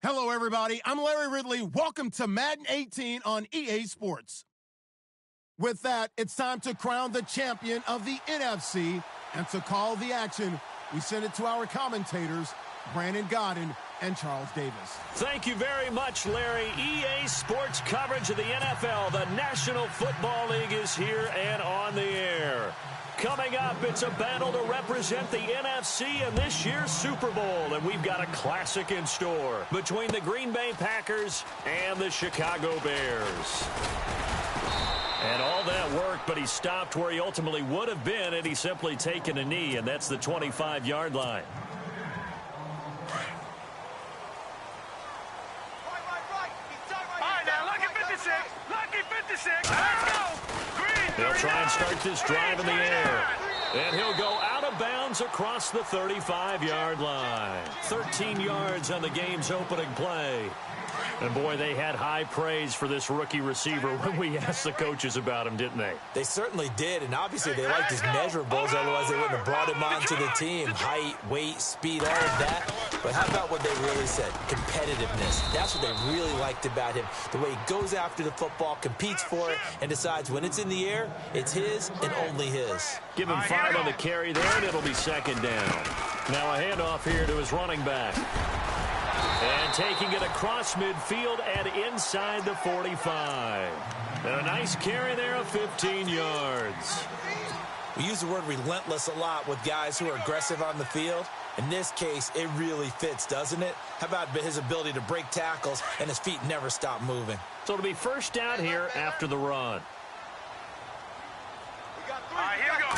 Hello, everybody. I'm Larry Ridley. Welcome to Madden 18 on EA Sports. With that, it's time to crown the champion of the NFC, and to call the action, we send it to our commentators, Brandon Godden and Charles Davis. Thank you very much, Larry. EA Sports coverage of the NFL. The National Football League is here and on the air. Coming up, it's a battle to represent the NFC in this year's Super Bowl, and we've got a classic in store between the Green Bay Packers and the Chicago Bears. And all that worked, but he stopped where he ultimately would have been had he simply taken a knee, and that's the 25-yard line. He'll try and start this drive in the air. And he'll go out of bounds across the 35-yard line. 13 yards on the game's opening play. And, boy, they had high praise for this rookie receiver when we asked the coaches about him, didn't they? They certainly did, and obviously they liked his measurables, otherwise they wouldn't have brought him onto the team. Height, weight, speed, all of that. But how about what they really said? Competitiveness. That's what they really liked about him. The way he goes after the football, competes for it, and decides when it's in the air, it's his and only his. Give him 5 on the carry there, and it'll be second down. Now a handoff here to his running back. And taking it across midfield and inside the 45. And a nice carry there of 15 yards. We use the word relentless a lot with guys who are aggressive on the field. In this case, it really fits, doesn't it? How about his ability to break tackles and his feet never stop moving? So it'll be first down here after the run. Here we go.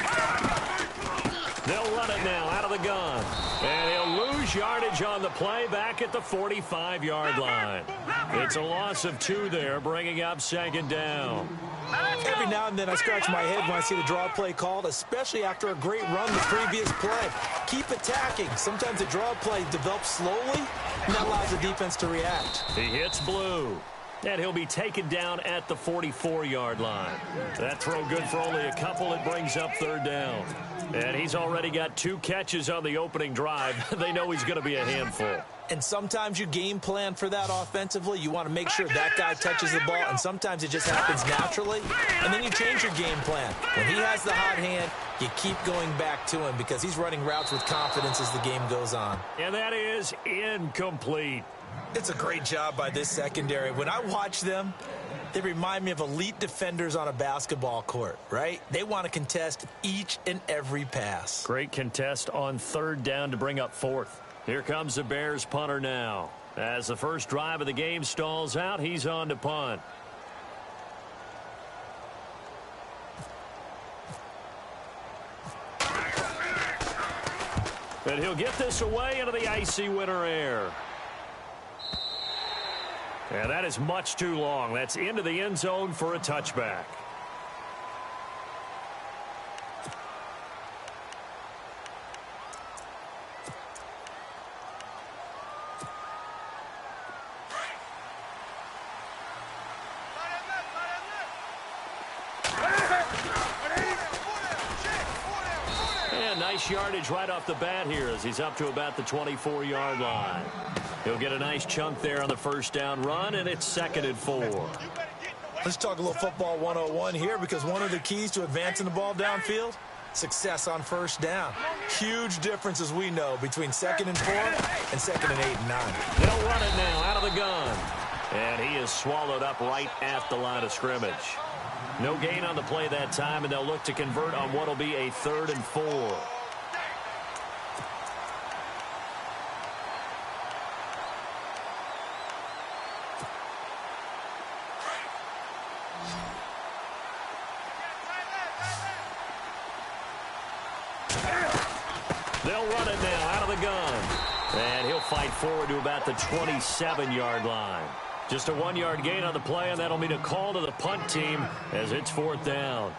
They'll run it now out of the gun. And he'll lose yardage on the play back at the 45-yard line. It's a loss of 2 there, bringing up second down. Every now and then I scratch my head when I see the draw play called, especially after a great run the previous play. Keep attacking. Sometimes the draw play develops slowly, and that allows the defense to react. He hits blue. And he'll be taken down at the 44-yard line. That throw good for only a couple. It brings up third down. And he's already got 2 catches on the opening drive. They know he's going to be a handful. And sometimes you game plan for that offensively. You want to make sure that guy touches the ball, and sometimes it just happens naturally. And then you change your game plan. When he has the hot hand, you keep going back to him because he's running routes with confidence as the game goes on. And that is incomplete. It's a great job by this secondary. When I watch them, they remind me of elite defenders on a basketball court, right? They want to contest each and every pass. Great contest on third down to bring up fourth. Here comes the Bears punter now. As the first drive of the game stalls out, he's on to punt. And he'll get this away into the icy winter air. And that is much too long. That's into the end zone for a touchback. And nice yardage right off the bat here as he's up to about the 24-yard line. He'll get a nice chunk there on the first down run, and it's 2nd and 4. Let's talk a little football 101 here, because one of the keys to advancing the ball downfield, success on first down. Huge difference, as we know, between 2nd and 4 and 2nd and 8 and 9. They'll run it now out of the gun. And he is swallowed up right at the line of scrimmage. No gain on the play that time, and they'll look to convert on what will be a 3rd and 4. They'll run it now out of the gun. And he'll fight forward to about the 27-yard line. Just a 1-yard gain on the play, and that'll mean a call to the punt team as it's 4th down.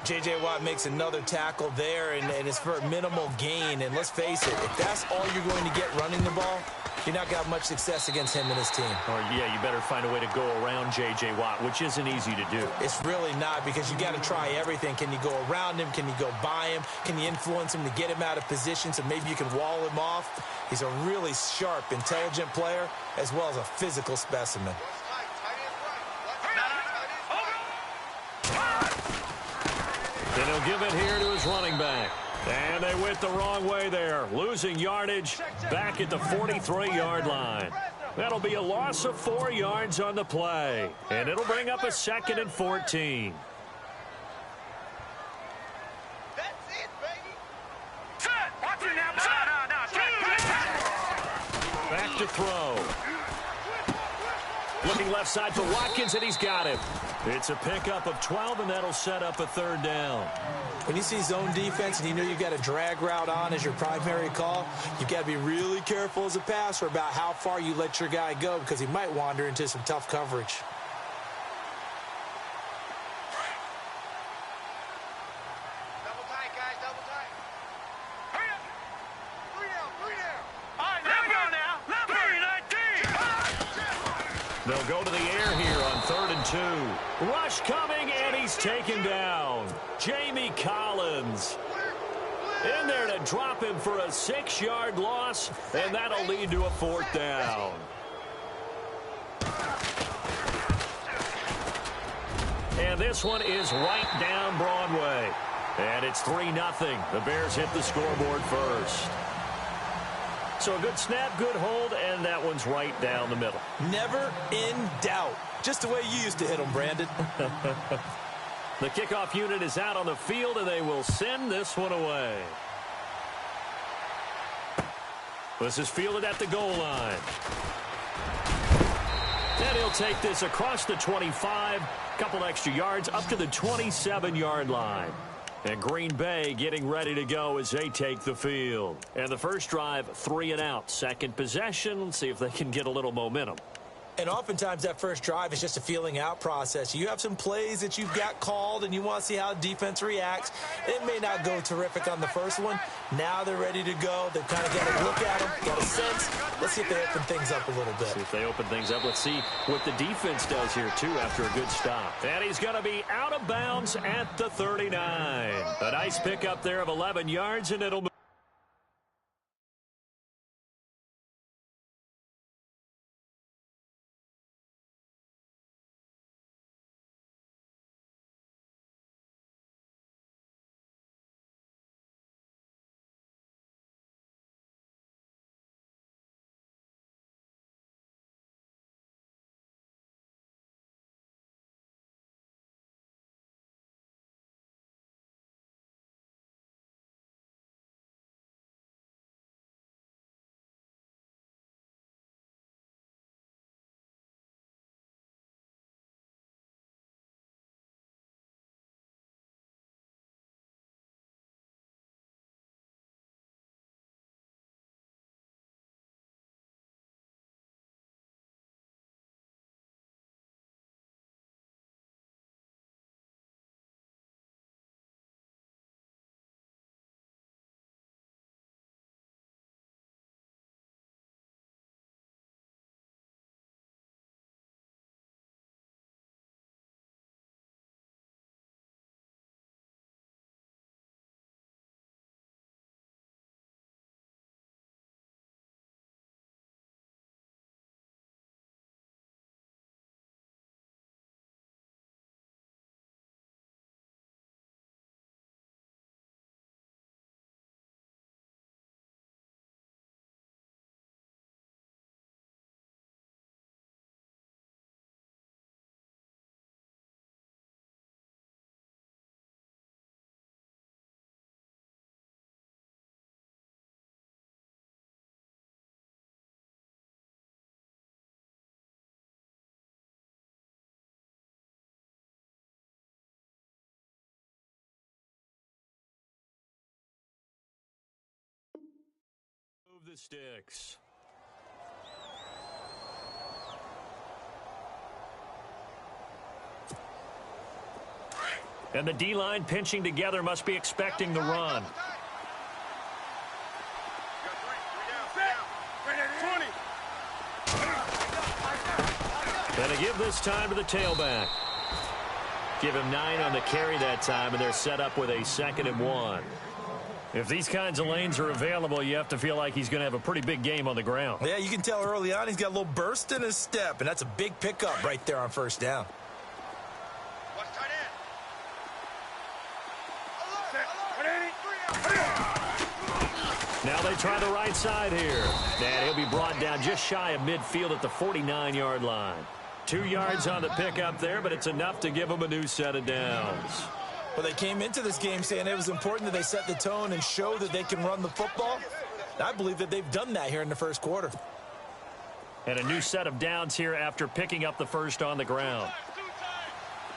J.J. Watt makes another tackle there, and it's for a minimal gain. And let's face it, if that's all you're going to get running the ball, you're not going to have much success against him and his team. Or, yeah, you better find a way to go around J.J. Watt, which isn't easy to do. It's really not, because you got to try everything. Can you go around him? Can you go by him? Can you influence him to get him out of position so maybe you can wall him off? He's a really sharp, intelligent player as well as a physical specimen. And he'll give it here to his running back. And they went the wrong way there, losing yardage back at the 43-yard line. That'll be a loss of 4 yards on the play. And it'll bring up a 2nd and 14. That's it, baby. Set. Watch it now. No. Back to throw. Looking left side for Watkins, and he's got him. It's a pickup of 12, and that'll set up a 3rd down. When you see zone defense and you know you've got a drag route on as your primary call, you've got to be really careful as a passer about how far you let your guy go, because he might wander into some tough coverage. Double tight, guys. Double tight. Hurry up. 3 down. 3 down. All right, now go now. 3-19. They'll go to the air here on 3rd and 2. Rush coming, and he's taken down. Jamie Collins in there to drop him for a 6-yard loss, and that'll lead to a 4th down. And this one is right down Broadway. And it's 3-0. The Bears hit the scoreboard first. So a good snap, good hold, and that one's right down the middle. Never in doubt. Just the way you used to hit them, Brandon. The kickoff unit is out on the field, and they will send this one away. This is fielded at the goal line. And he'll take this across the 25, couple extra yards, up to the 27-yard line. And Green Bay getting ready to go as they take the field. And the first drive, 3 and out. Second possession, see if they can get a little momentum. And oftentimes that first drive is just a feeling out process. You have some plays that you've got called and you want to see how defense reacts. It may not go terrific on the first one. Now they're ready to go. They've kind of got to look at them, got a sense. Let's see if they open things up a little bit. See if they open things up. Let's see what the defense does here, too, after a good stop. And he's going to be out of bounds at the 39. A nice pickup there of 11 yards, and it'll move. Move the sticks. And the D-line pinching together, must be expecting the run. Going to give this time to the tailback. Give him 9 on the carry that time, and they're set up with a 2nd and 1. If these kinds of lanes are available, you have to feel like he's going to have a pretty big game on the ground. Yeah, you can tell early on he's got a little burst in his step, and that's a big pickup right there on first down. Now they try the right side here. And he'll be brought down just shy of midfield at the 49-yard line. 2 yards on the pickup there, but it's enough to give him a new set of downs. Well, they came into this game saying it was important that they set the tone and show that they can run the football. I believe that they've done that here in the first quarter. And a new set of downs here after picking up the first on the ground.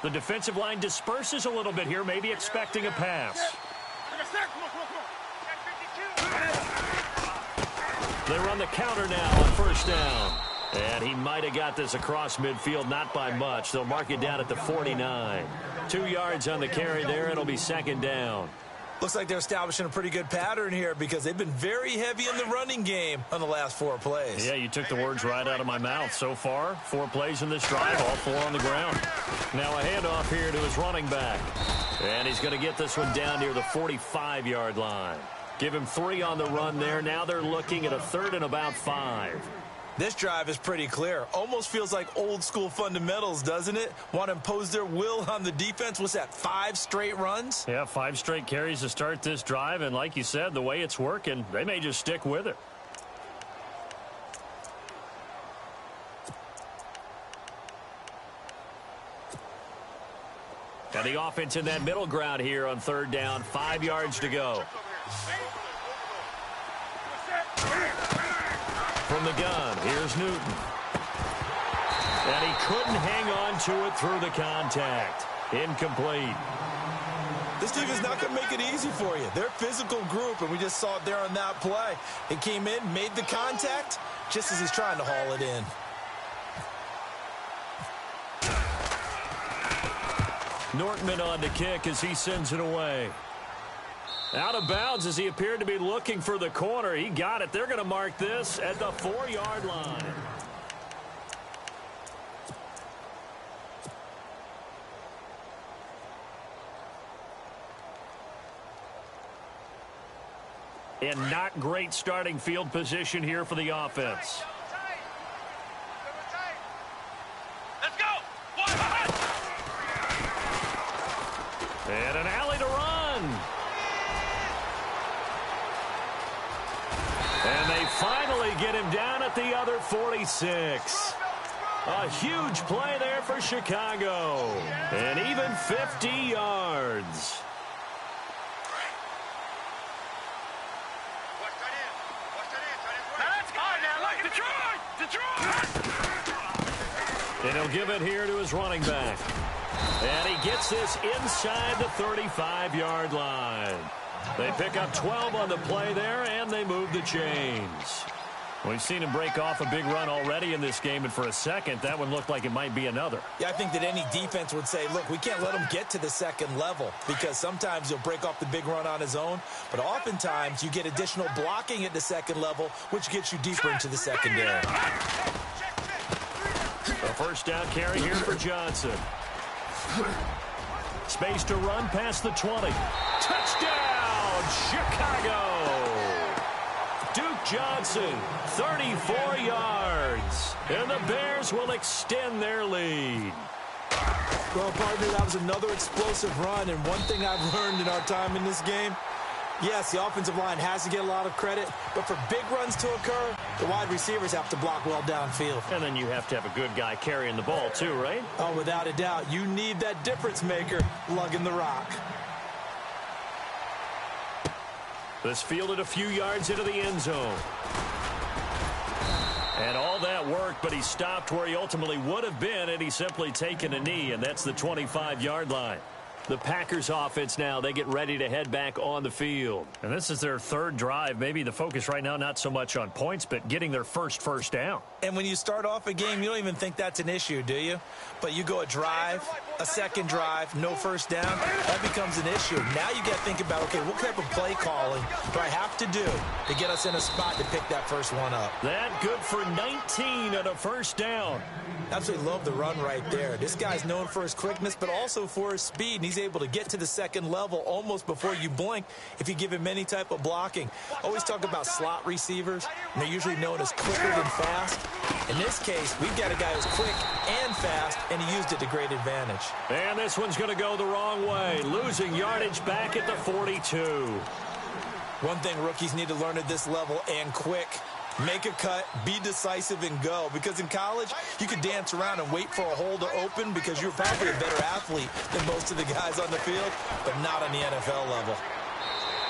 The defensive line disperses a little bit here, maybe expecting a pass. They run the counter now on first down. And he might have got this across midfield, not by much. They'll mark it down at the 49. 2 yards on the carry there. It'll be 2nd down. Looks like they're establishing a pretty good pattern here because they've been very heavy in the running game on the last 4 plays. Yeah, you took the words right out of my mouth. So far, 4 plays in this drive, all 4 on the ground. Now a handoff here to his running back. And he's going to get this one down near the 45-yard line. Give him 3 on the run there. Now they're looking at a 3rd and about 5. This drive is pretty clear. Almost feels like old school fundamentals, doesn't it? Want to impose their will on the defense. What's that, 5 straight runs? Yeah, 5 straight carries to start this drive. And like you said, the way it's working, they may just stick with it. And the offense in that middle ground here on 3rd down. 5 yards to go. From the gun, here's Newton. And he couldn't hang on to it through the contact. Incomplete. This team is not going to make it easy for you. They're a physical group, and we just saw it there on that play. It came in, made the contact, just as he's trying to haul it in. Nortman on the kick as he sends it away. Out of bounds as he appeared to be looking for the corner. He got it. They're going to mark this at the 4-yard line. And not great starting field position here for the offense. Let's go! And an alley to run. And they finally get him down at the other 46. A huge play there for Chicago. And even 50 yards. And he'll give it here to his running back. And he gets this inside the 35-yard line. They pick up 12 on the play there, and they move the chains. We've seen him break off a big run already in this game, and for a second, that one looked like it might be another. Yeah, I think that any defense would say, look, we can't let him get to the second level because sometimes he'll break off the big run on his own, but oftentimes you get additional blocking at the second level, which gets you deeper into the secondary. A first down carry here for Johnson. Space to run past the 20. Touchdown, Chicago! Duke Johnson, 34 yards. And the Bears will extend their lead. Well, partner, that was another explosive run, and one thing I've learned in our time in this game, yes, the offensive line has to get a lot of credit, but for big runs to occur, the wide receivers have to block well downfield. And then you have to have a good guy carrying the ball too, right? Oh, without a doubt. You need that difference maker lugging the rock. This fielded a few yards into the end zone. And all that worked, but he stopped where he ultimately would have been, and he's simply taken a knee, and that's the 25-yard line. The Packers offense now, they get ready to head back on the field. And this is their third drive. Maybe the focus right now not so much on points, but getting their first down. And when you start off a game, you don't even think that's an issue, do you? But you go a drive, a second drive, no first down, that becomes an issue. Now you got to think about, okay, what type of play calling do I have to do to get us in a spot to pick that first one up? That good for 19 on a first down. Absolutely love the run right there. This guy's known for his quickness, but also for his speed, and he's able to get to the second level almost before you blink if you give him any type of blocking. Always talk about slot receivers, and they're usually known as quicker than fast. In this case, we've got a guy who's quick and fast, and he used it to great advantage. And this one's going to go the wrong way, losing yardage back at the 42. One thing rookies need to learn at this level, and quick. Make a cut, be decisive, and go. Because in college, you could dance around and wait for a hole to open because you're probably a better athlete than most of the guys on the field, but not on the NFL level.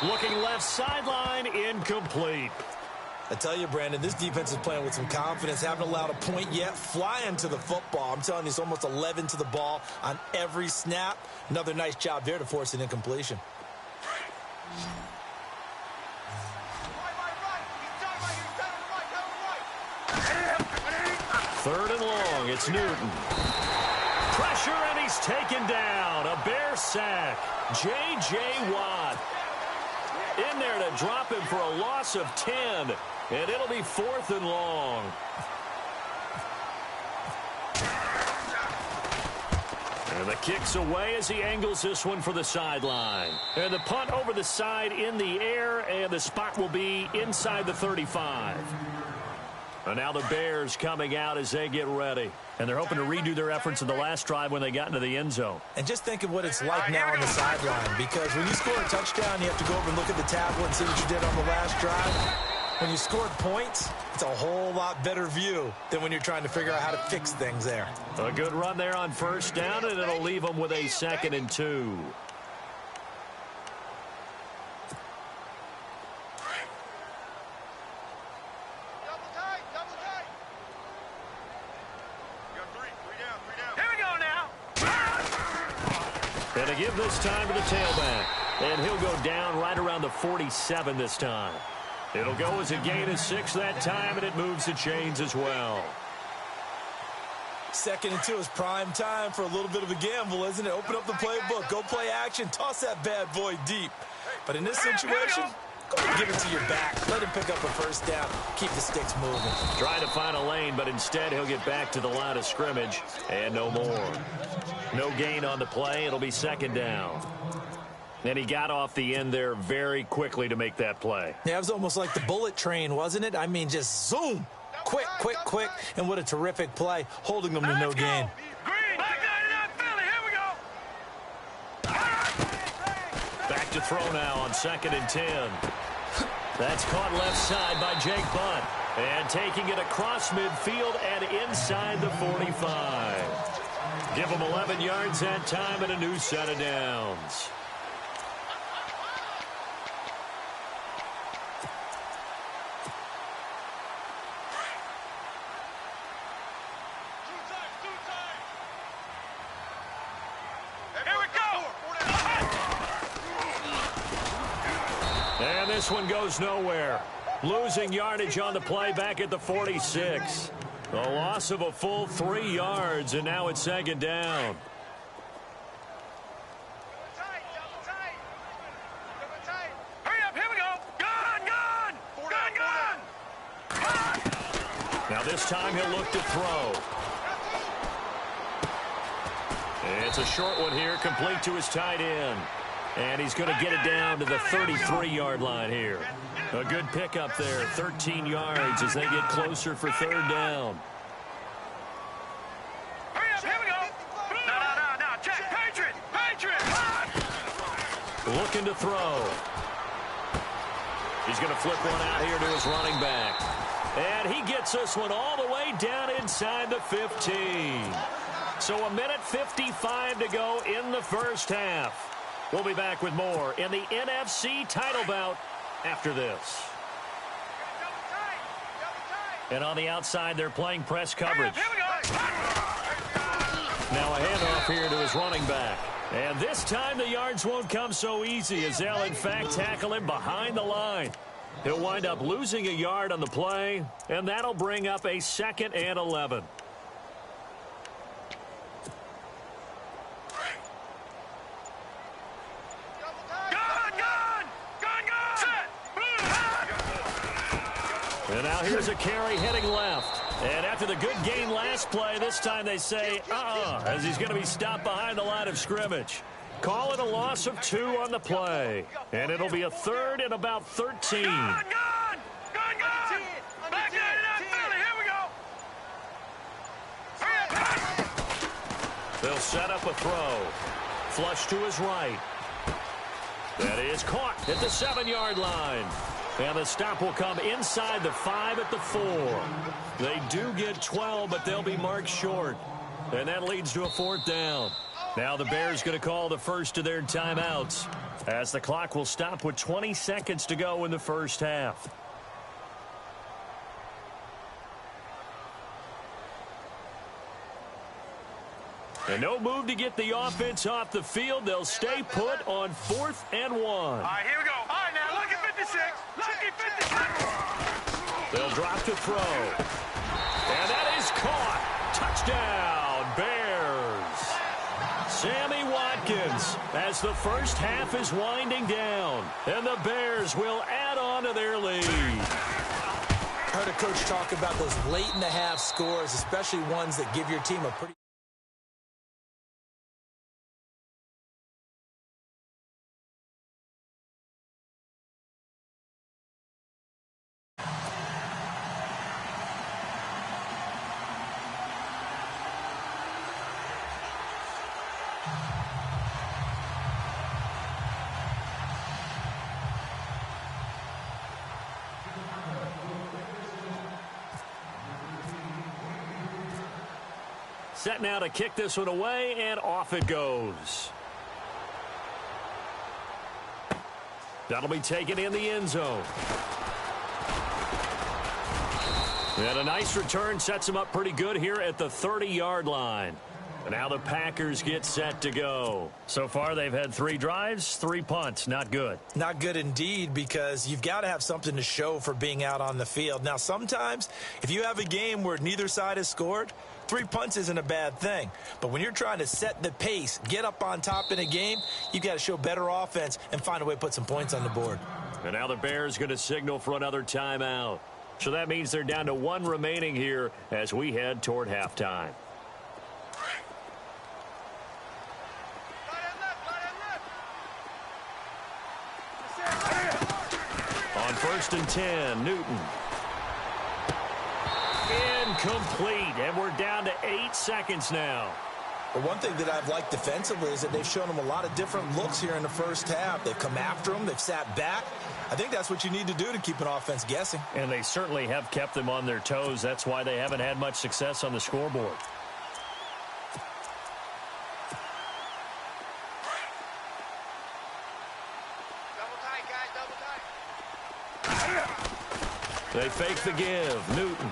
Looking left sideline, incomplete. I tell you, Brandon, this defense is playing with some confidence. Haven't allowed a point yet. Flying to the football. I'm telling you, it's almost 11 to the ball on every snap. Another nice job there to force an incompletion. Third and long, it's Newton. Pressure, and he's taken down. A Bear sack. J.J. Watt in there to drop him for a loss of 10. And it'll be 4th and long. And the kick's away as he angles this one for the sideline. And the punt over the side in the air, and the spot will be inside the 35. And now the Bears coming out as they get ready. And they're hoping to redo their efforts in the last drive when they got into the end zone. And just think of what it's like now on the sideline. Because when you score a touchdown, you have to go over and look at the tablet and see what you did on the last drive. When you scored points, it's a whole lot better view than when you're trying to figure out how to fix things there. A good run there on first down, and it'll leave them with a 2nd and 2. And to give this time to the tailback. And he'll go down right around the 47 this time. It'll go as a gain of 6 that time, and it moves the chains as well. 2nd and 2 is prime time for a little bit of a gamble, isn't it? Open up the playbook, go play action, toss that bad boy deep. But in this situation, go ahead and give it to your back. Let him pick up a first down. Keep the sticks moving. Trying to find a lane, but instead he'll get back to the line of scrimmage, and no more. No gain on the play. It'll be 2nd down. And he got off the end there very quickly to make that play. Yeah, it was almost like the bullet train, wasn't it? I mean, just zoom. Quick, quick, quick. And what a terrific play, holding them to no gain. Back to throw now on 2nd and 10. That's caught left side by Jake Butt. And taking it across midfield and inside the 45. Give him 11 yards that time and a new set of downs. And this one goes nowhere. Losing yardage on the play back at the 46. A loss of a full 3 yards, and now it's 2nd down. Hurry up, here we go. Gun. Now this time he'll look to throw. It's a short one here, complete to his tight end. And he's going to get it down to the 33-yard line here. A good pickup there, 13 yards as they get closer for 3rd down. Hurry up, here we go. No, check. Patriot. Looking to throw. He's going to flip one out here to his running back. And he gets this one all the way down inside the 15. So 1:55 to go in the first half. We'll be back with more in the NFC title bout after this. And on the outside, they're playing press coverage. Now a handoff here to his running back. And this time the yards won't come so easy as they'll, in fact, tackle him behind the line. He'll wind up losing a yard on the play, and that'll bring up a 2nd and 11. And now here's a carry heading left. And after the good gain last play, this time they say, as he's going to be stopped behind the line of scrimmage. Call it a loss of 2 on the play. And it'll be a 3rd and about 13. Back in that Philly. Here we go. They'll set up a throw. Flush to his right. That is caught at the 7-yard line. And the stop will come inside the 5 at the 4. They do get 12, but they'll be marked short. And that leads to a 4th down. Now the Bears going to call the first of their timeouts as the clock will stop with 20 seconds to go in the first half. And no move to get the offense off the field. They'll stay put on 4th and 1. All right, here we go. All right, now, look at 56. Look at 56. They'll drop to throw. And that is caught. Touchdown, Bears. Sammy Watkins as the first half is winding down. And the Bears will add on to their lead. I heard a coach talk about those late in the half scores, especially ones that give your team a pretty... Set now to kick this one away, and off it goes. That'll be taken in the end zone. And a nice return sets him up pretty good here at the 30-yard line. And now the Packers get set to go. So far, they've had 3 drives, 3 punts. Not good. Not good indeed, because you've got to have something to show for being out on the field. Now, sometimes, if you have a game where neither side has scored, 3 punts isn't a bad thing. But when you're trying to set the pace, get up on top in a game, you've got to show better offense and find a way to put some points on the board. And now the Bears going to signal for another timeout. So that means they're down to 1 remaining here as we head toward halftime. On 1st and 10, Newton. Incomplete, and we're down to 8 seconds now. But one thing that I've liked defensively is that they've shown them a lot of different looks here in the first half. They've come after them. They've sat back. I think that's what you need to do to keep an offense guessing. And they certainly have kept them on their toes. That's why they haven't had much success on the scoreboard. Double tight, guys, double tight. They fake the give. Newton.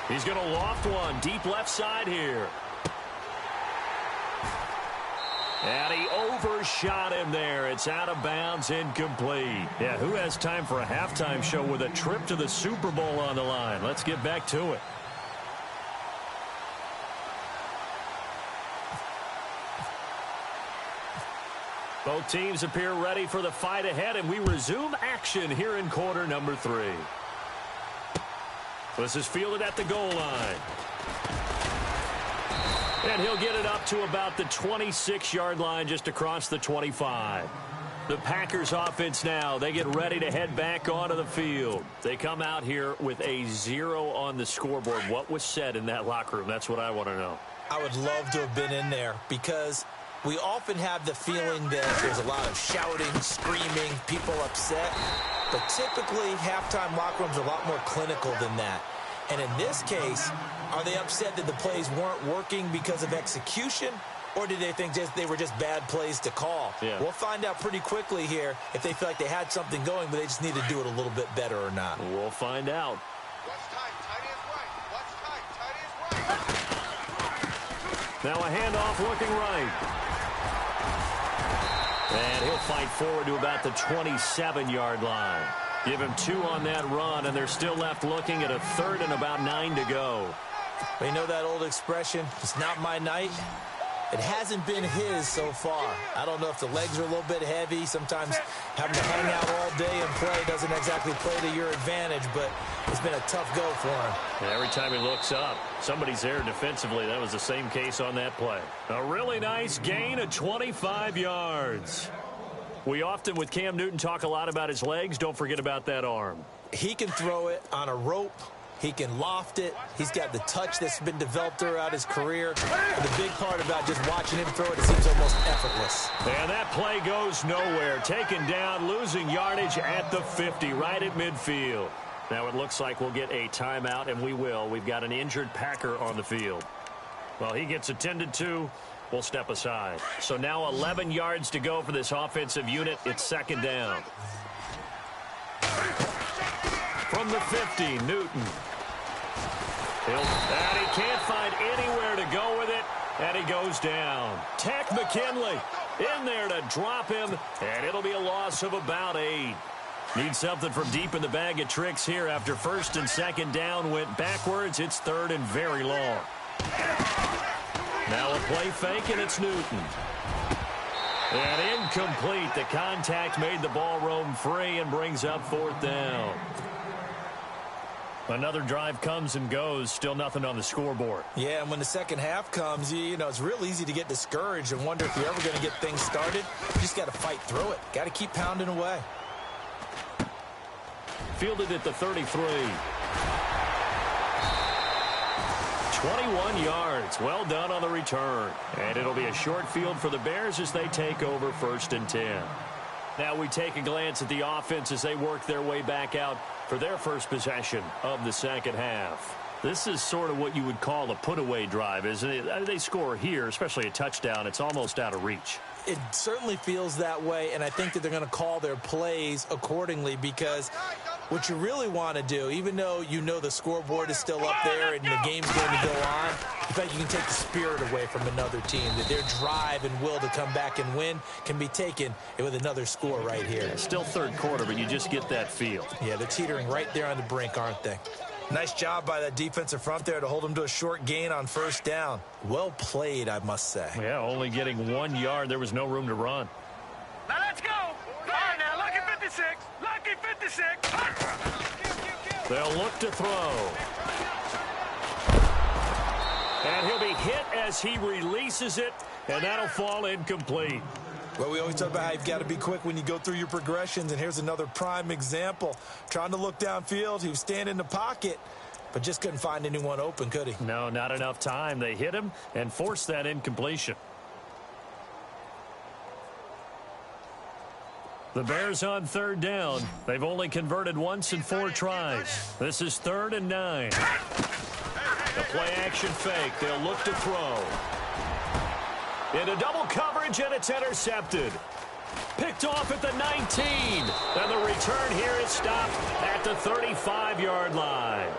He's going to loft one deep left side here. And he overshot him there. It's out of bounds, incomplete. Yeah, who has time for a halftime show with a trip to the Super Bowl on the line? Let's get back to it. Both teams appear ready for the fight ahead, and we resume action here in quarter number 3. This is fielded at the goal line. And he'll get it up to about the 26-yard line, just across the 25. The Packers offense now, they get ready to head back onto the field. They come out here with a 0 on the scoreboard. What was said in that locker room? That's what I want to know. I would love to have been in there, because we often have the feeling that there's a lot of shouting, screaming, people upset. But typically, halftime locker rooms are a lot more clinical than that. And in this case, are they upset that the plays weren't working because of execution, or did they think they were just bad plays to call? Yeah. We'll find out pretty quickly here if they feel like they had something going, but they just need to do it a little bit better or not. We'll find out. What's tight? Tight is right. What's tight? Tight is right. Now a handoff looking right. And he'll fight forward to about the 27-yard line. Give him 2 on that run, and they're still left looking at a 3rd and about 9 to go. Well, you know that old expression, it's not my night? It hasn't been his so far. I don't know if the legs are a little bit heavy. Sometimes having to hang out all day and play doesn't exactly play to your advantage, but it's been a tough go for him. And every time he looks up, somebody's there defensively. That was the same case on that play. A really nice gain of 25 yards. We often, with Cam Newton, talk a lot about his legs. Don't forget about that arm. He can throw it on a rope. He can loft it. He's got the touch that's been developed throughout his career. And the big part about just watching him throw it, it seems almost effortless. And that play goes nowhere. Taken down, losing yardage at the 50, right at midfield. Now it looks like we'll get a timeout, and we will. We've got an injured Packer on the field. Well, he gets attended to. We'll step aside. So now 11 yards to go for this offensive unit. It's 2nd down. From the 50, Newton. And he can't find anywhere to go with it, and he goes down. Tech McKinley in there to drop him, and it'll be a loss of about 8. Need something from deep in the bag of tricks here after 1st and 2nd down went backwards. It's 3rd and very long. Now a play fake, and it's Newton. And incomplete. The contact made the ball roam free and brings up 4th down. Another drive comes and goes. Still nothing on the scoreboard. Yeah, and when the second half comes, you know, it's real easy to get discouraged and wonder if you're ever going to get things started. You just got to fight through it. Got to keep pounding away. Fielded at the 33. 21 yards. Well done on the return. And it'll be a short field for the Bears as they take over 1st and 10. Now we take a glance at the offense as they work their way back out for their first possession of the second half. This is sort of what you would call a put-away drive, isn't it? They score here, especially a touchdown. It's almost out of reach. It certainly feels that way, and I think that they're going to call their plays accordingly because what you really want to do, even though you know the scoreboard is still up there and the game's going to go on, in fact, you can take the spirit away from another team. That their drive and will to come back and win can be taken with another score right here. It's still 3rd quarter, but you just get that feel. Yeah, they're teetering right there on the brink, aren't they? Nice job by that defensive front there to hold them to a short gain on 1st down. Well played, I must say. Yeah, only getting 1 yard. There was no room to run. Now let's go. All right, now, lucky 56. Lucky 56. They'll look to throw. And he'll be hit as he releases it, and that'll fall incomplete. Well, we always talk about how you've got to be quick when you go through your progressions, and here's another prime example. Trying to look downfield, he was standing in the pocket, but just couldn't find anyone open, could he? No, not enough time. They hit him and forced that incompletion. The Bears on 3rd down. They've only converted once in 4 tries. This is 3rd and 9. The play action fake. They'll look to throw. Into double coverage, and it's intercepted. Picked off at the 19. And the return here is stopped at the 35-yard line.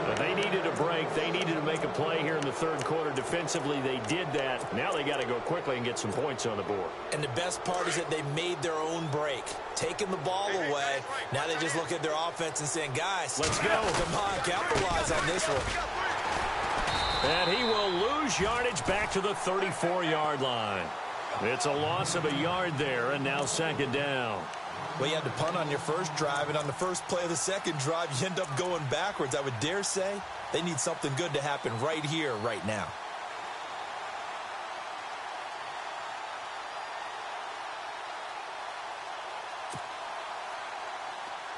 But they needed a break. They needed to make a play here in the 3rd quarter. Defensively, they did that. Now they got to go quickly and get some points on the board. And the best part is that they made their own break. Taking the ball away. Now they just look at their offense and saying, guys, let's go. Come on, capitalize on this one. And he will lose yardage back to the 34-yard line. It's a loss of a yard there, and now 2nd down. Well, you had to punt on your first drive, and on the first play of the second drive, you end up going backwards. I would dare say they need something good to happen right here, right now.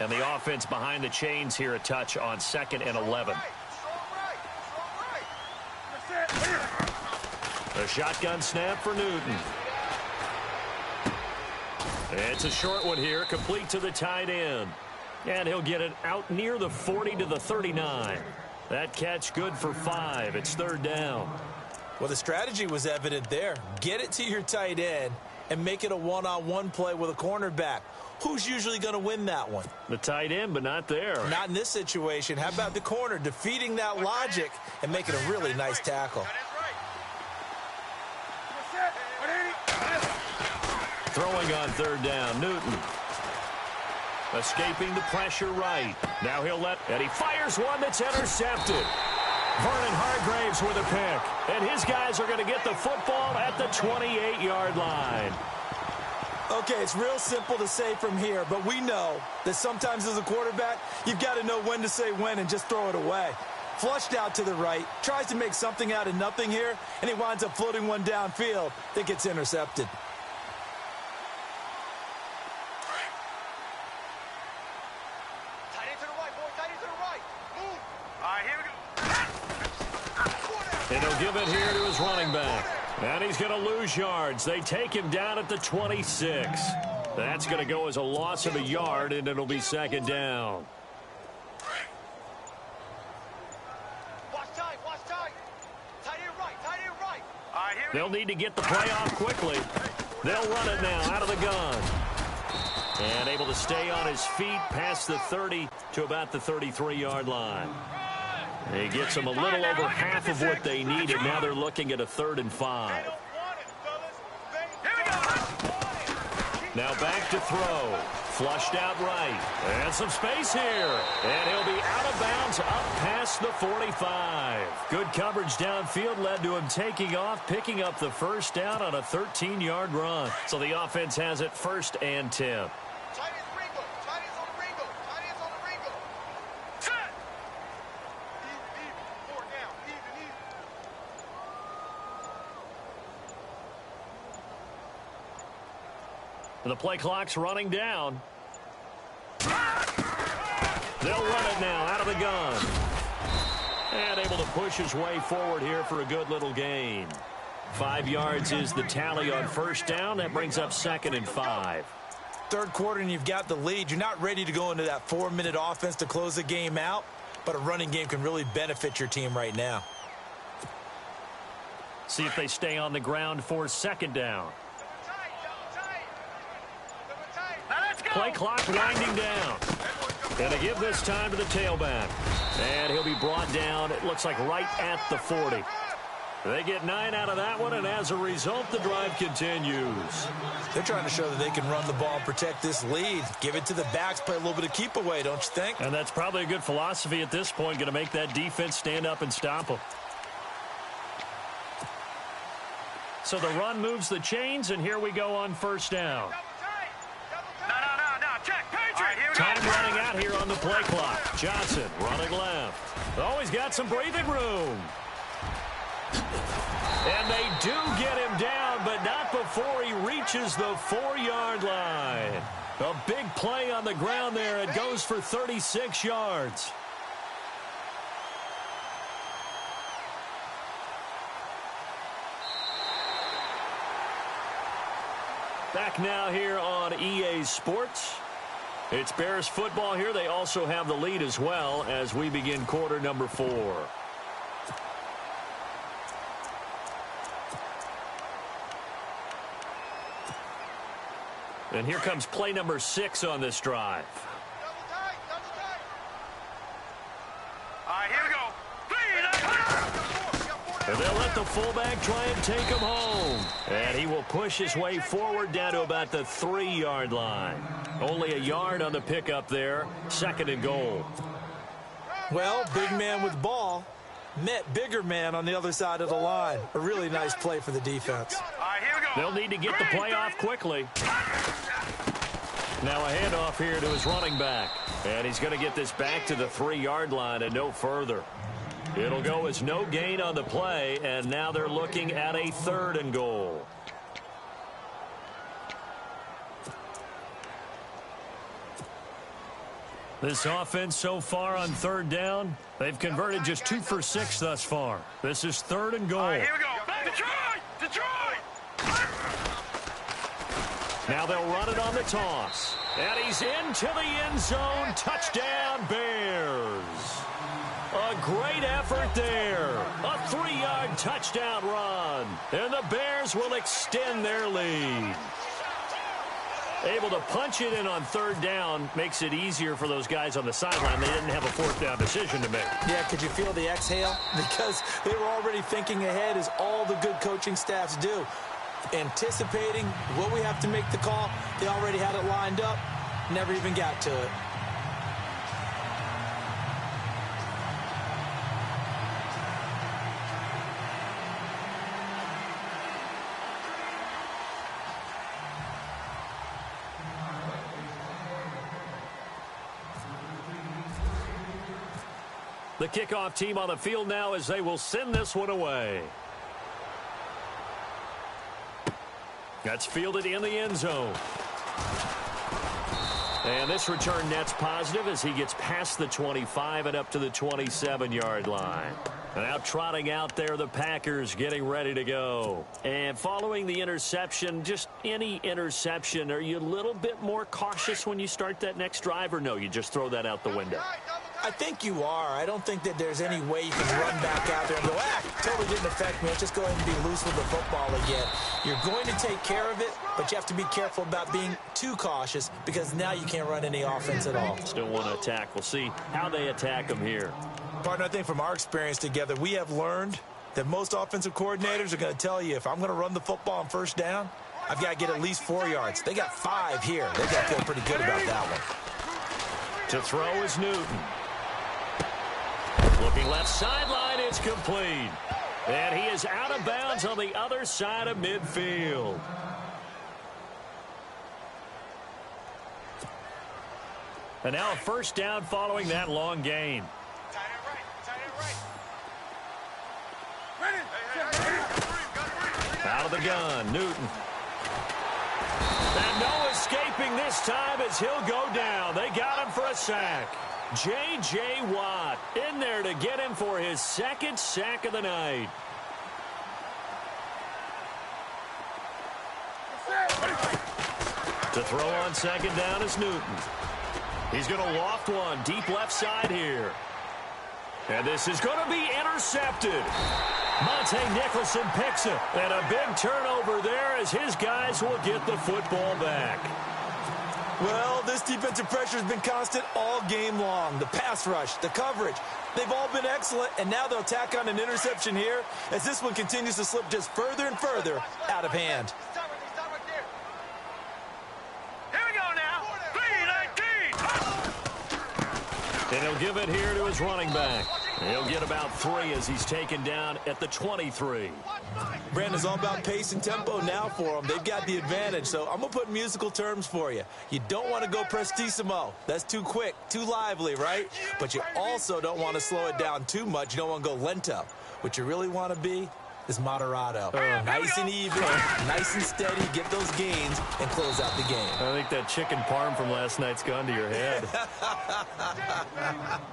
And the offense behind the chains here a touch on 2nd and 11. The shotgun snap for Newton. It's a short one here, complete to the tight end. And he'll get it out near the 40 to the 39. That catch good for 5. It's 3rd down. Well, the strategy was evident there. Get it to your tight end and make it a one-on-one play with a cornerback. Who's usually going to win that one? The tight end, but not there. Not in this situation. How about the corner defeating that logic and making a really nice tackle? Throwing on third down, Newton. Escaping the pressure right. Now and he fires one that's intercepted. Vernon Hargraves with a pick. And his guys are going to get the football at the 28-yard line. Okay, it's real simple to say from here, but we know that sometimes as a quarterback, you've got to know when to say when and just throw it away. Flushed out to the right, tries to make something out of nothing here, and he winds up floating one downfield that gets intercepted. And he'll give it here to his running back. And he's going to lose yards. They take him down at the 26. That's going to go as a loss of a yard, and it'll be second down. They'll need to get the play off quickly. They'll run it now out of the gun. And able to stay on his feet past the 30 to about the 33-yard line. He gets them a little over half of what they needed. Now they're looking at a 3rd and 5. Now back to throw. Flushed out right. And some space here. And he'll be out of bounds up past the 45. Good coverage downfield led to him taking off, picking up the first down on a 13-yard run. So the offense has it 1st and 10. The play clock's running down. They'll run it now out of the gun. And able to push his way forward here for a good little gain. 5 yards is the tally on first down. That brings up 2nd and 5. Third quarter and you've got the lead. You're not ready to go into that 4-minute offense to close the game out, but a running game can really benefit your team right now. See if they stay on the ground for 2nd down. Play clock winding down. And they give this time to the tailback. And he'll be brought down, it looks like right at the 40. They get 9 out of that one, and as a result, the drive continues. They're trying to show that they can run the ball and protect this lead. Give it to the backs, play a little bit of keep away, don't you think? And that's probably a good philosophy at this point, going to make that defense stand up and stop them. So the run moves the chains, and here we go on first down. Time running out here on the play clock. Johnson running left. Oh, he's got some breathing room. And they do get him down, but not before he reaches the 4-yard line. A big play on the ground there. It goes for 36 yards. Back now here on EA Sports. It's Bears football here. They also have the lead as well as we begin quarter number 4. And here comes play number 6 on this drive. All right, here we go. And they'll let the fullback try and take him home. And he will push his way forward down to about the 3-yard line. Only a yard on the pickup there. 2nd and goal. Well, big man with ball met bigger man on the other side of the line. A really nice play for the defense. All right, here we go. They'll need to get the play off quickly. Now a handoff here to his running back. And he's going to get this back to the 3-yard line and no further. It'll go as no gain on the play, and now they're looking at a 3rd and goal. This offense so far on 3rd down, they've converted just 2 for 6 thus far. This is 3rd and goal. All right, here we go. Detroit! Detroit! Now they'll run it on the toss. And he's into the end zone. Touchdown, Bears. A great effort there. A 3-yard touchdown run. And the Bears will extend their lead. Able to punch it in on 3rd down makes it easier for those guys on the sideline. They didn't have a 4th down decision to make. Yeah, could you feel the exhale? Because they were already thinking ahead, as all the good coaching staffs do. anticipating what we have to make the call. They already had it lined up, never even got to it. The kickoff team on the field now as they will send this one away. That's fielded in the end zone. And this return net's positive as he gets past the 25 and up to the 27-yard line. And now trotting out there, the Packers getting ready to go. And following the interception, just any interception, are you a little bit more cautious when you start that next drive, or no, you just throw that out the window? I think you are. I don't think that there's any way you can run back out there and go, totally didn't affect me. Let's just go ahead and be loose with the football again. You're going to take care of it, but you have to be careful about being too cautious because now you can't run any offense at all. Still want to attack. We'll see how they attack them here. Partner, I think from our experience together, we have learned that most offensive coordinators are going to tell you, if I'm going to run the football on first down, I've got to get at least 4 yards. They got 5 here. They got to feel pretty good about that one. To throw is Newton. Looking left sideline, it's complete. And he is out of bounds on the other side of midfield. And now a first down following that long gain. Out of the gun, Newton. And no escaping this time as he'll go down. They got him for a sack. J.J. Watt in there to get him for his second sack of the night. To throw on second down is Newton. He's going to loft one deep left side here. And this is going to be intercepted. Monte Nicholson picks it. And a big turnover there as his guys will get the football back. Well, this defensive pressure has been constant all game long. The pass rush, the coverage, they've all been excellent, and now they'll tack on an interception here as this one continues to slip just further and further out of hand. Here we go now. 3-19. And he'll give it here to his running back. He'll get about 3 as he's taken down at the 23. Brandon's all about pace and tempo now for them. They've got the advantage, so I'm going to put musical terms for you. You don't want to go prestissimo. That's too quick, too lively, right? But you also don't want to slow it down too much. You don't want to go lento. What you really want to be is moderato. Nice and even, nice and steady, get those gains, and close out the game. I think that chicken parm from last night's gone to your head.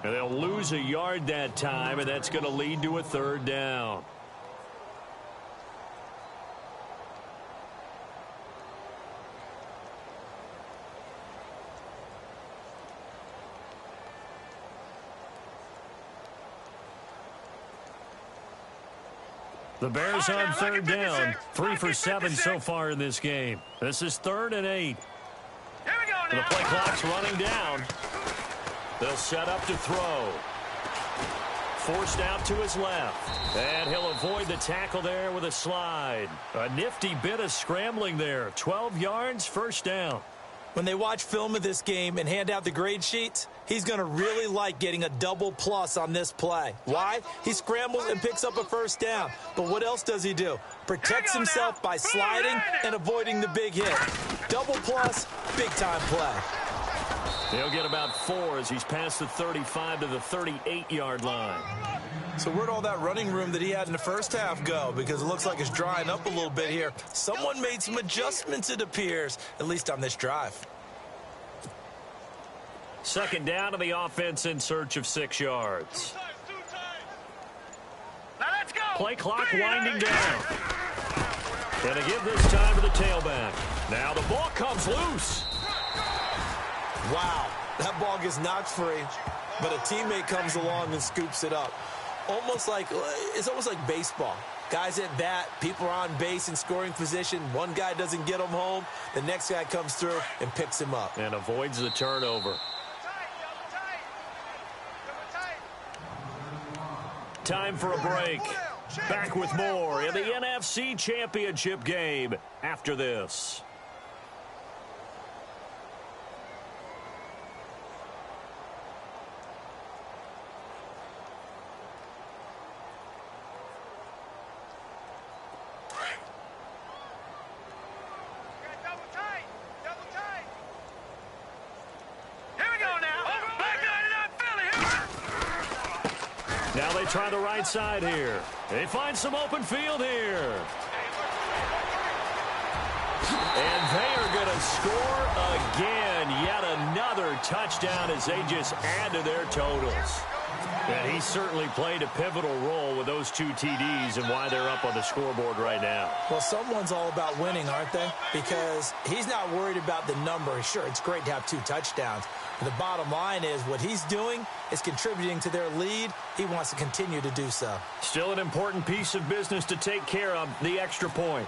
And they'll lose a yard that time, and that's going to lead to a third down. The Bears on third down. 3 for 7 so far in this game. This is 3rd and 8. Here we go now. The play clock's running down. They'll set up to throw. Forced out to his left. And he'll avoid the tackle there with a slide. A nifty bit of scrambling there. 12 yards, first down. When they watch film of this game and hand out the grade sheets, he's going to really like getting a double plus on this play. Why? He scrambles and picks up a first down. But what else does he do? Protects himself by sliding and avoiding the big hit. Double plus, big-time play. He'll get about 4 as he's past the 35 to the 38-yard line. So where'd all that running room that he had in the first half go? Because it looks like it's drying up a little bit here. Someone made some adjustments, it appears, at least on this drive. Second down to the offense in search of 6 yards. Now let's go. Play clock winding down. And they give this time to the tailback. Now the ball comes loose. Wow, that ball gets knocked free, but a teammate comes along and scoops it up. It's almost like baseball. Guys at bat, people are on base in scoring position. One guy doesn't get him home. The next guy comes through and picks him up. And avoids the turnover. Time for a break. Back with more in the NFC Championship game after this. Now they try the right side here. They find some open field here. And they are going to score again. Yet another touchdown as they just add to their totals. And he certainly played a pivotal role with those 2 TDs and why they're up on the scoreboard right now. Well, someone's all about winning, aren't they? Because he's not worried about the number. Sure, it's great to have 2 touchdowns. But the bottom line is what he's doing is contributing to their lead. He wants to continue to do so. Still an important piece of business to take care of, the extra point.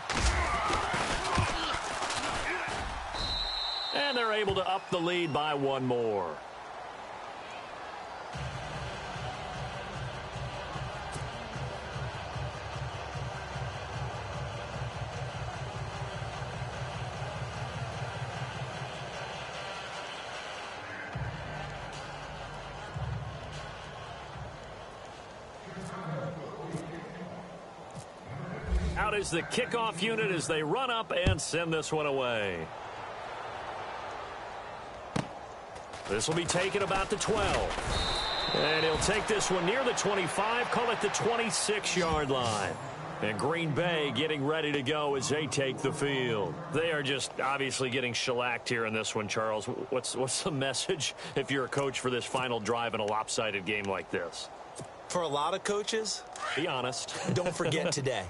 And they're able to up the lead by 1 more. Out is the kickoff unit as they run up and send this one away. This will be taken about the 12. And he'll take this one near the 25, call it the 26-yard line. And Green Bay getting ready to go as they take the field. They are just obviously getting shellacked here in this one, Charles. What's the message if you're a coach for this final drive in a lopsided game like this? For a lot of coaches, be honest. Don't forget today.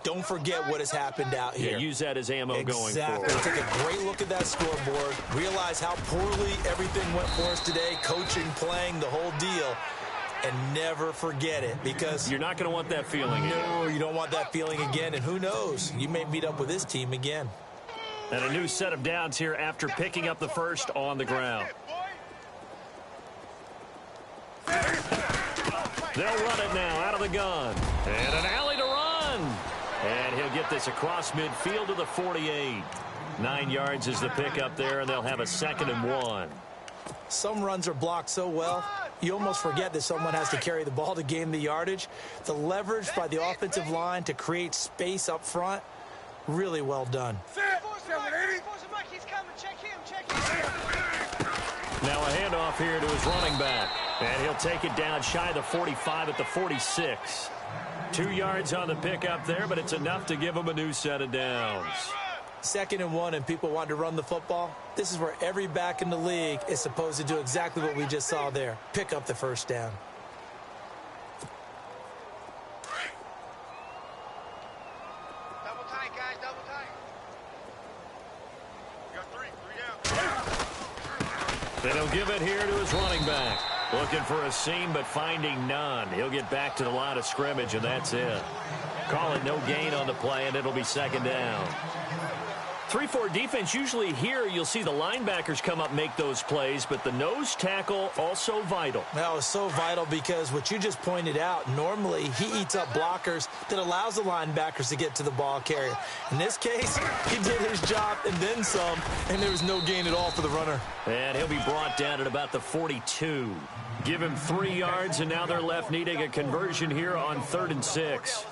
Don't forget what has happened out here. Yeah, use that as ammo going forward. Exactly. Take a great look at that scoreboard. Realize how poorly everything went for us today. Coaching, playing, the whole deal. And never forget it because... You're not going to want that feeling again. No, you don't want that feeling again. And who knows? You may meet up with this team again. And a new set of downs here after picking up the first on the ground. They'll run it now out of the gun. And an alley to run. And he'll get this across midfield to the 48. 9 yards is the pickup there, and they'll have a 2nd and 1. Some runs are blocked so well, you almost forget that someone has to carry the ball to gain the yardage. The leverage by the offensive line to create space up front, really well done. Now a handoff here to his running back. And he'll take it down shy of the 45 at the 46. 2 yards on the pickup there, but it's enough to give him a new set of downs. 2nd and 1 and people want to run the football. This is where every back in the league is supposed to do exactly what we just saw there. Pick up the first down. Double tight, guys, double tight. You got 3 down. Then he'll give it here to his running back. Looking for a seam, but finding none. He'll get back to the line of scrimmage, and that's it. Call it no gain on the play, and it'll be 2nd down. 3-4 defense, usually here you'll see the linebackers come up make those plays, but the nose tackle also vital. That was so vital because what you just pointed out, normally he eats up blockers that allows the linebackers to get to the ball carrier. In this case, he did his job and then some, and there was no gain at all for the runner. And he'll be brought down at about the 42. Give him 3 yards, and now they're left needing a conversion here on 3rd and 6.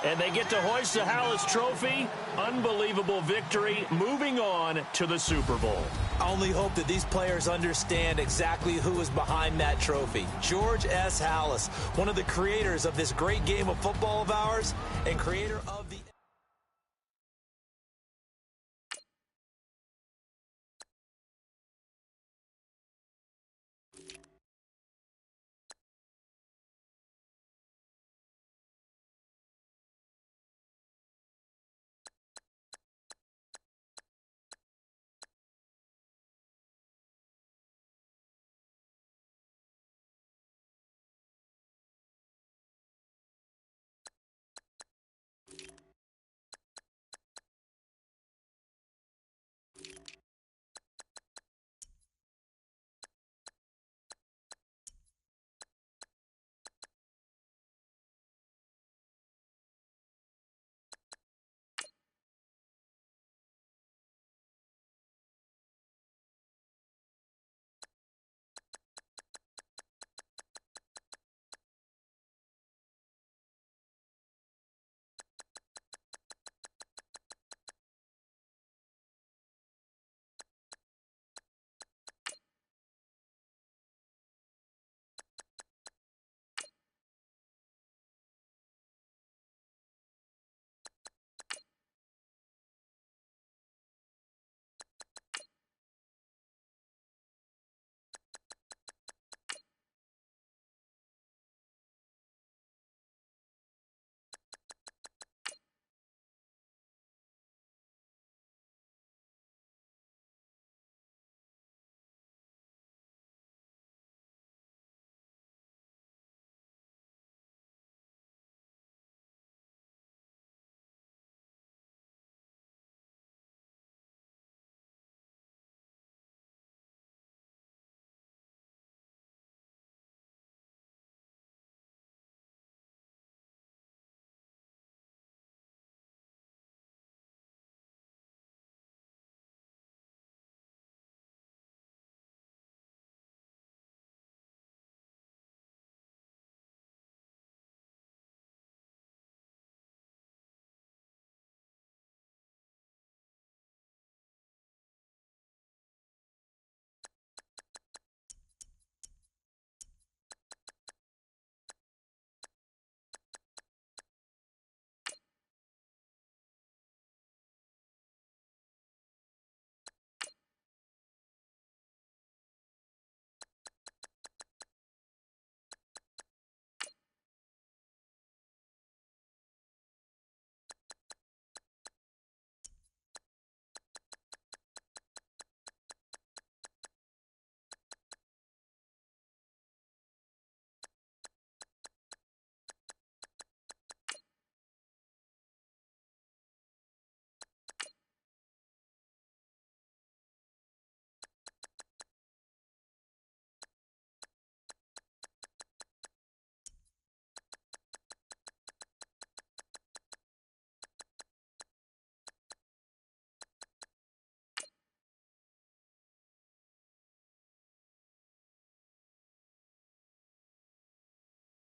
And they get to hoist the Hallis Trophy. Unbelievable victory, moving on to the Super Bowl. I only hope that these players understand exactly who is behind that trophy. George S. Hallis, one of the creators of this great game of football of ours and creator of the